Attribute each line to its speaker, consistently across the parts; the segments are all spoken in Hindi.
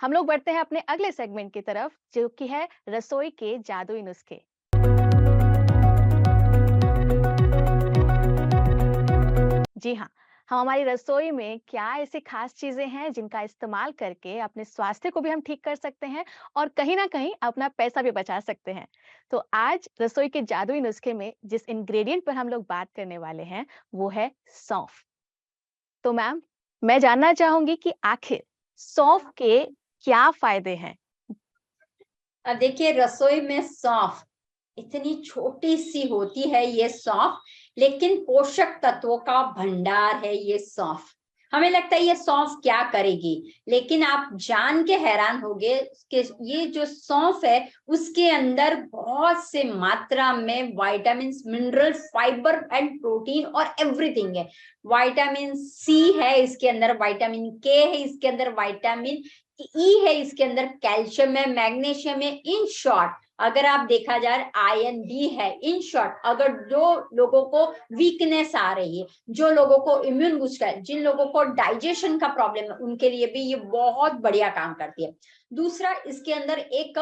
Speaker 1: हम लोग बढ़ते हैं अपने अगले सेगमेंट की तरफ, जो कि है रसोई के जादुई नुस्खे। जी हाँ, हम हमारी रसोई में क्या ऐसी खास चीजें हैं जिनका इस्तेमाल करके अपने स्वास्थ्य को भी हम ठीक कर सकते हैं और कहीं ना कहीं अपना पैसा भी बचा सकते हैं। तो आज रसोई के जादुई नुस्खे में जिस इंग्रेडिएंट पर हम लोग बात करने वाले हैं वो है सौंफ। तो मैम, मैं जानना चाहूंगी कि आखिर सौंफ के क्या फायदे हैं?
Speaker 2: अब देखिए रसोई में सौंफ इतनी छोटी सी होती है ये सौंफ, लेकिन पोषक तत्वों का भंडार है ये सौंफ। हमें लगता है ये सौंफ क्या करेगी, लेकिन आप जान के हैरान होगे कि ये जो सौंफ है उसके अंदर बहुत से मात्रा में vitamin, mineral, fibre and protein और एवरीथिंग है। विटामिन सी है इसके अंदर, विटामिन के है इसके अंदर, विटामिन ई है इसके अंदर, कैल्शियम है, मैग्नीशियम है। इन शॉर्ट अगर आप देखा जाए आयरन भी है। इन शॉर्ट अगर जो लोगों को वीकनेस आ रही है, जो लोगों को इम्यून बूस्ट है, जिन लोगों को डाइजेशन का प्रॉब्लम है, उनके लिए भी ये बहुत बढ़िया काम करती है। दूसरा, इसके अंदर एक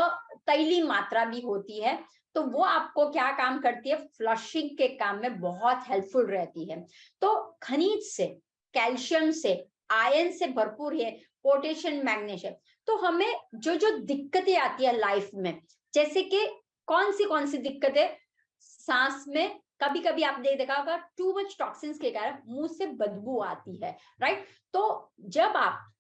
Speaker 2: तैलीय मात्रा भी होती है, तो वो आपको क्या काम करती है, फ्लशिंग के काम में बहुत हेल्पफुल रहती है। तो खनिज से, कैल्शियम से, आयरन से भरपूर है, पोटेशियम, मैग्नीशियम। तो हमें जो जो दिक्कतें आती है लाइफ में, जैसे कि कौन सी दिक्कतें, सांस में कभी कभी आपने देखा होगा टू मच टॉक्सिन्स के कारण मुंह से बदबू आती है, राइट। तो जब आप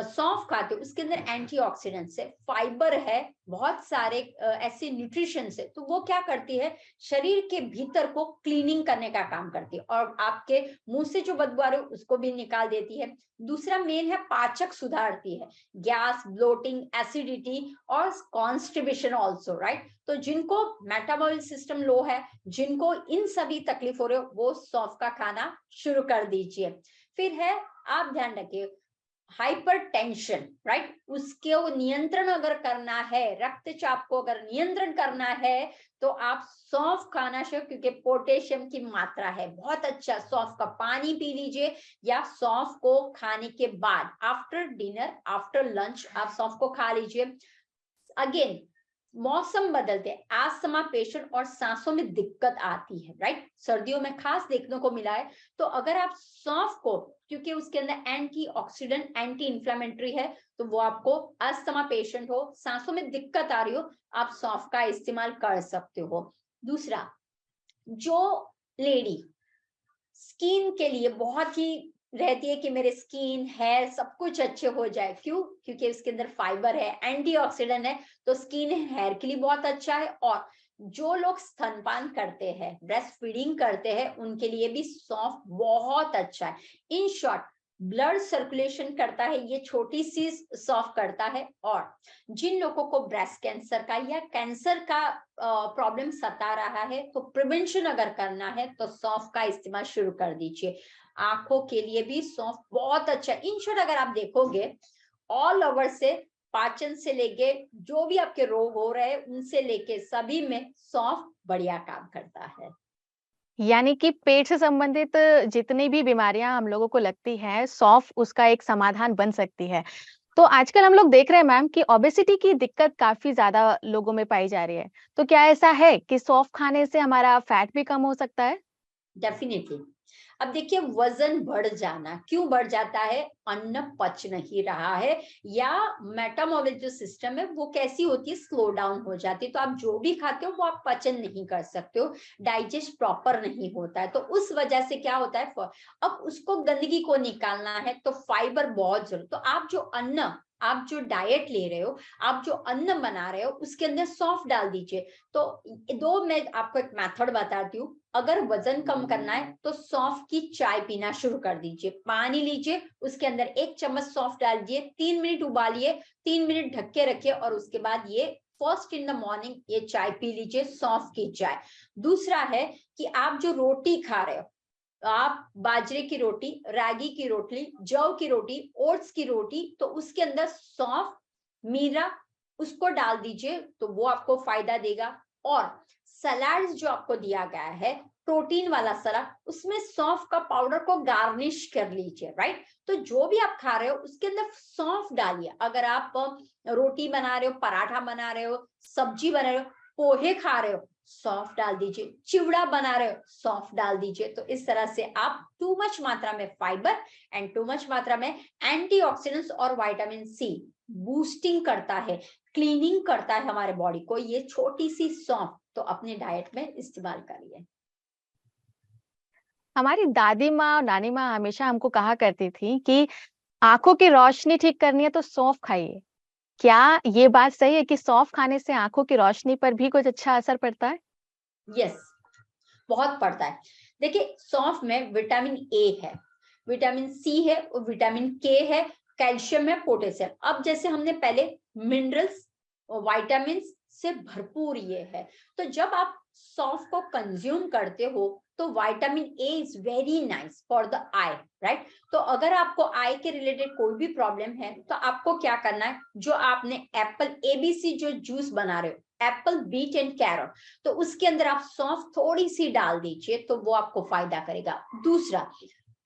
Speaker 2: सौंफ खाते हो, उसके अंदर एंटीऑक्सीडेंट्स है, फाइबर है, बहुत सारे ऐसे न्यूट्रिशन है, तो वो क्या करती है, शरीर के भीतर को क्लीनिंग करने का काम करती है और आपके मुंह से जो बदबू आ रही है उसको भी निकाल देती है। दूसरा मेन है, पाचक सुधारती है, गैस, ब्लोटिंग, एसिडिटी और कॉन्स्टिपेशन ऑल्सो, राइट। तो जिनको मेटाबॉलिक सिस्टम लो है, जिनको इन सभी तकलीफ हो रहे हो, वो सौंफ का खाना शुरू कर दीजिए। फिर है, आप ध्यान रखिए, हाइपरटेंशन, राइट, उसके वो नियंत्रण अगर करना है, रक्तचाप को अगर नियंत्रण करना है, तो आप सौंफ खाना शुरू, क्योंकि पोटेशियम की मात्रा है बहुत अच्छा। सौंफ का पानी पी लीजिए, या सौंफ को खाने के बाद, आफ्टर डिनर, आफ्टर लंच आप सौंफ को खा लीजिए। अगेन, मौसम बदलते हैं, अस्थमा पेशेंट और सांसों में दिक्कत आती है, राइट, सर्दियों में खास देखने को मिला है। तो अगर आप सौंफ को, क्योंकि उसके अंदर एंटीऑक्सीडेंट, एंटी इंफ्लेमेटरी है, तो वो आपको, अस्थमा पेशेंट हो, सांसों में दिक्कत आ रही हो, आप सौंफ का इस्तेमाल कर सकते हो। दूसरा, जो लेडी स्किन के लिए बहुत ही रहती है कि मेरे स्किन, हेयर सब कुछ अच्छे हो जाए, क्यों, क्योंकि इसके अंदर फाइबर है, एंटीऑक्सीडेंट है, तो स्किन, हेयर के लिए बहुत अच्छा है। और जो लोग स्तनपान करते हैं, ब्रेस्ट फीडिंग करते हैं, उनके लिए भी सौंफ बहुत अच्छा है। इन शॉर्ट, ब्लड सर्कुलेशन करता है, ये छोटी सी सौंफ करता है। और जिन लोगों को ब्रेस्ट कैंसर का या कैंसर का प्रॉब्लम सता रहा है, तो प्रिवेंशन अगर करना है तो सौंफ का इस्तेमाल शुरू कर दीजिए। आंखों के लिए भी सौंफ बहुत अच्छा। इन शॉर्ट अगर आप देखोगे, ऑल ओवर से, पाचन से लेके जो भी आपके रोग हो रहे हैं उनसे लेके सभी में सौंफ बढ़िया काम करता है।
Speaker 1: यानी कि पेट से संबंधित जितनी भी बीमारियां हम लोगों को लगती हैं, सौंफ उसका एक समाधान बन सकती है। तो आजकल हम लोग देख रहे हैं मैम कि ओबेसिटी की दिक्कत काफ़ी ज़्यादा लोगों में पाई जा रही है। तो क्या ऐसा है कि सौंफ खाने से हमारा फैट भी कम हो सकता है?
Speaker 2: डेफिनेटली। अब देखिए, वजन बढ़ जाना क्यों बढ़ जाता है, अन्न पच नहीं रहा है, या मेटाबॉलिक जो सिस्टम है वो कैसी होती है, स्लो डाउन हो जाती है। तो आप जो भी खाते हो वो आप पचन नहीं कर सकते हो, डाइजेस्ट प्रॉपर नहीं होता है, तो उस वजह से क्या होता है, अब उसको, गंदगी को निकालना है तो फाइबर बहुत जरूर। तो आप जो अन्न, आप जो डाइट ले रहे हो, आप जो अन्न बना रहे हो, उसके अंदर सौंफ डाल दीजिए। तो दो, मैं आपको एक मेथड बताती हूँ। अगर वजन कम करना है तो सौंफ की चाय पीना शुरू कर दीजिए। पानी लीजिए, उसके अंदर 1 चम्मच सौंफ डाल दिए, 3 मिनट उबालिए, 3 मिनट ढक के रखिए, और उसके बाद ये फर्स्ट इन द मॉर्निंग ये चाय पी लीजिए, सौंफ की चाय। दूसरा है कि आप जो रोटी खा रहे हो, आप बाजरे की रोटी, रागी की रोटी, जौ की रोटी, ओट्स की रोटी, तो उसके अंदर सौंफ, मीरा, उसको डाल दीजिए, तो वो आपको फायदा देगा। और सलाड्स जो आपको दिया गया है, प्रोटीन वाला सलाद, उसमें सौंफ का पाउडर को गार्निश कर लीजिए, राइट। तो जो भी आप खा रहे हो उसके अंदर सौंफ डालिए। अगर आप रोटी बना रहे हो, पराठा बना रहे हो, सब्जी बना रहे हो, पोहे खा रहे हो, सौंफ डाल दीजिए। चिवड़ा बना रहे हो, सौंफ डाल दीजिए। तो इस तरह से आप टू मच मात्रा में फाइबर एंड टू मच मात्रा में एंटीऑक्सीडेंट्स और विटामिन सी बूस्टिंग करता है, क्लीनिंग करता है हमारे बॉडी को। ये छोटी सी सौंफ तो अपने डाइट में इस्तेमाल करिए।
Speaker 1: हमारी दादी माँ और नानी माँ हमेशा हमको कहा करती थी कि आंखों की रोशनी ठीक करनी है तो सौंफ खाइए। क्या ये बात सही है कि सौंफ खाने से आंखों की रोशनी पर भी कुछ अच्छा असर पड़ता है?
Speaker 2: यस, बहुत पड़ता है। देखिए, सौंफ में विटामिन ए है, विटामिन सी है और विटामिन के है, कैल्शियम है, पोटेशियम। अब जैसे हमने पहले मिनरल्स और विटामिन से भरपूर ये है। तो जब आप सौंफ को कंज्यूम करते हो तो vitamin A is very nice for the I, right. तो अगर आपको आई के रिलेटेड कोई भी प्रॉब्लम है तो आपको क्या करना है, जो आपने एप्पल एबीसी जो जूस बना रहे हो, एप्पल, बीट एंड कैरट, तो उसके अंदर आप सौंफ थोड़ी सी डाल दीजिए तो वो आपको फायदा करेगा। दूसरा,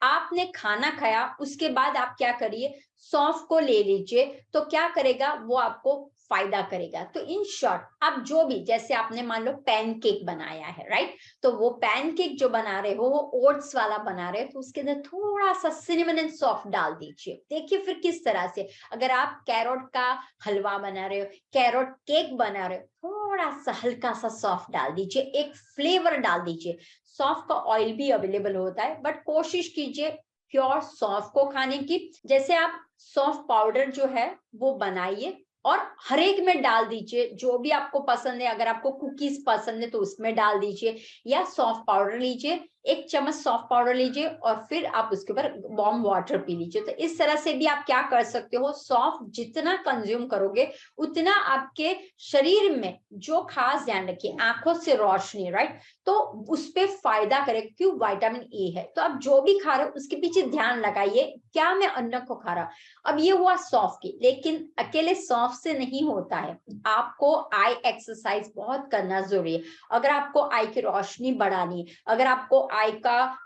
Speaker 2: आपने खाना खाया उसके बाद आप क्या करिए, सौंफ को ले लीजिए, तो क्या करेगा वो आपको फायदा करेगा। तो इन शॉर्ट, आप जो भी, जैसे आपने मान लो पैनकेक बनाया है, राइट, तो वो पैनकेक जो बना रहे हो वो ओट्स वाला बना रहे हो, तो उसके अंदर थोड़ा सा सिनेमन एंड सौंफ डाल दीजिए। देखिए फिर किस तरह से, अगर आप कैरोट का हलवा बना रहे हो, कैरोट केक बना रहे हो, थोड़ा सा हल्का सा सौंफ डाल दीजिए, एक फ्लेवर डाल दीजिए। सौंफ का ऑयल भी अवेलेबल होता है, बट कोशिश कीजिए प्योर सौंफ को खाने की। जैसे आप सौंफ पाउडर जो है वो बनाइए और हर एक में डाल दीजिए, जो भी आपको पसंद है। अगर आपको कुकीज पसंद है तो उसमें डाल दीजिए, या सौंफ पाउडर लीजिए, 1 चम्मच सौंफ पाउडर लीजिए और फिर आप उसके ऊपर वार्म वाटर पी लीजिए। तो इस तरह से भी आप क्या कर सकते हो, सौंफ जितना कंज्यूम करोगे उतना आपके शरीर में, जो खास ध्यान रखिए, आंखों से रोशनी, राइट, तो उस पे फायदा करे, क्यों, विटामिन ए है। तो आप जो भी खा रहे हो उसके पीछे ध्यान लगाइए, क्या मैं अन्न को खा रहा। अब ये हुआ सौंफ की, लेकिन अकेले सौंफ से नहीं होता है, आपको आई एक्सरसाइज बहुत करना जरूरी है। अगर आपको आई की रोशनी बढ़ानी है, अगर आपको आई का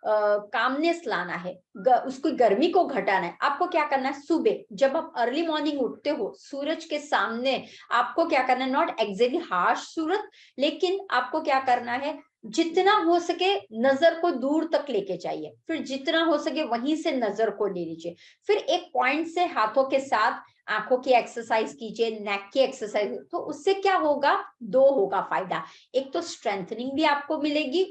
Speaker 2: कामनेस लाना है, उसको गर्मी को घटाना है, आपको क्या करना है, सुबह जब आप अर्ली मॉर्निंग उठते हो, सूरज के सामने आपको क्या करना है, नॉट एग्जैक्टली हार्श सूरज, लेकिन आपको क्या करना है, जितना हो सके नजर को दूर तक लेके जाइए, फिर जितना हो सके वहीं से नजर को ले लीजिए, फिर एक पॉइंट से हाथों के साथ आंखों की एक्सरसाइज कीजिए, नेक की एक्सरसाइज। तो उससे क्या होगा, दो होगा फायदा, एक तो स्ट्रेंथनिंग भी आपको मिलेगी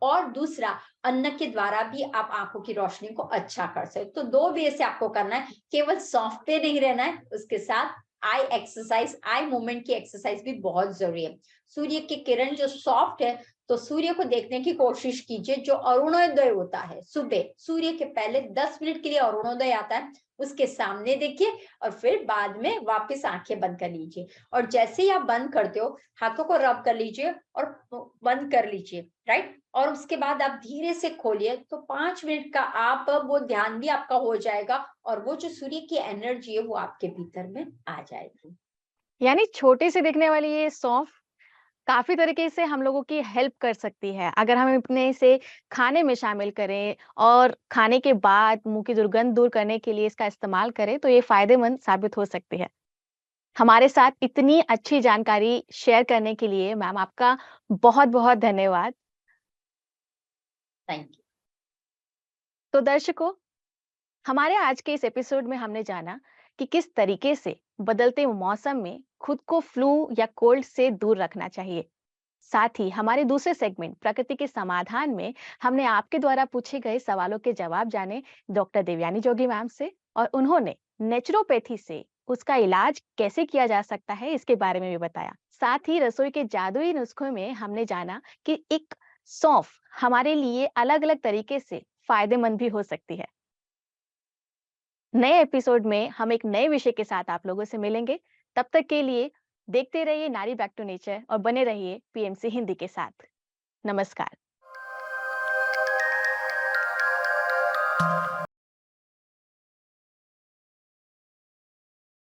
Speaker 2: और दूसरा अन्न के द्वारा भी आप आंखों की रोशनी को अच्छा कर सकते। तो दो वे से आपको करना है, केवल सॉफ्ट पे नहीं रहना है, उसके साथ आई एक्सरसाइज, आई मूवमेंट की एक्सरसाइज भी बहुत जरूरी है। सूर्य की किरण जो सॉफ्ट है, तो सूर्य को देखने की कोशिश कीजिए, जो अरुणोदय होता है सुबह, सूर्य के पहले 10 मिनट के लिए अरुणोदय आता है, उसके सामने देखिए और फिर बाद में वापस आंखें बंद कर लीजिए। और जैसे ही आप बंद करते हो, हाथों को रब कर लीजिए और बंद कर लीजिए, राइट, और उसके बाद आप धीरे से खोलिए, तो 5 मिनट का आप वो ध्यान भी आपका हो जाएगा और वो जो सूर्य की एनर्जी है वो आपके भीतर में आ जाएगी।
Speaker 1: यानी छोटे से दिखने वाली ये सौंफ काफ़ी तरीके से हम लोगों की हेल्प कर सकती है। अगर हम अपने इसे खाने में शामिल करें और खाने के बाद मुँह की दुर्गंध दूर करने के लिए इसका इस्तेमाल करें, तो ये फ़ायदेमंद साबित हो सकती है। हमारे साथ इतनी अच्छी जानकारी शेयर करने के लिए मैम आपका बहुत-बहुत धन्यवाद।
Speaker 2: Thank you.
Speaker 1: तो दर्शकों, हमारे आज के इस एपिसोड में हमने जाना कि किस तरीके से बदलते मौसम में खुद को फ्लू या कोल्ड से दूर रखना चाहिए। साथ ही हमारे दूसरे सेगमेंट प्रकृति के समाधान में हमने आपके द्वारा पूछे गए सवालों के जवाब जाने डॉक्टर देवयानी जोगी मैम से, और उन्होंने नेचुरोपैथी से उसका इलाज कैसे किया जा सकता है इसके बारे में भी बताया। साथ ही रसोई के जादुई नुस्खों में हमने जाना कि एक सौंफ हमारे लिए अलग-अलग तरीके से फायदेमंद भी हो सकती है। नए एपिसोड में हम एक नए विषय के साथ आप लोगों से मिलेंगे। तब तक के लिए देखते रहिए नारी बैक टू नेचर और बने रहिए पीएमसी हिंदी के साथ। नमस्कार।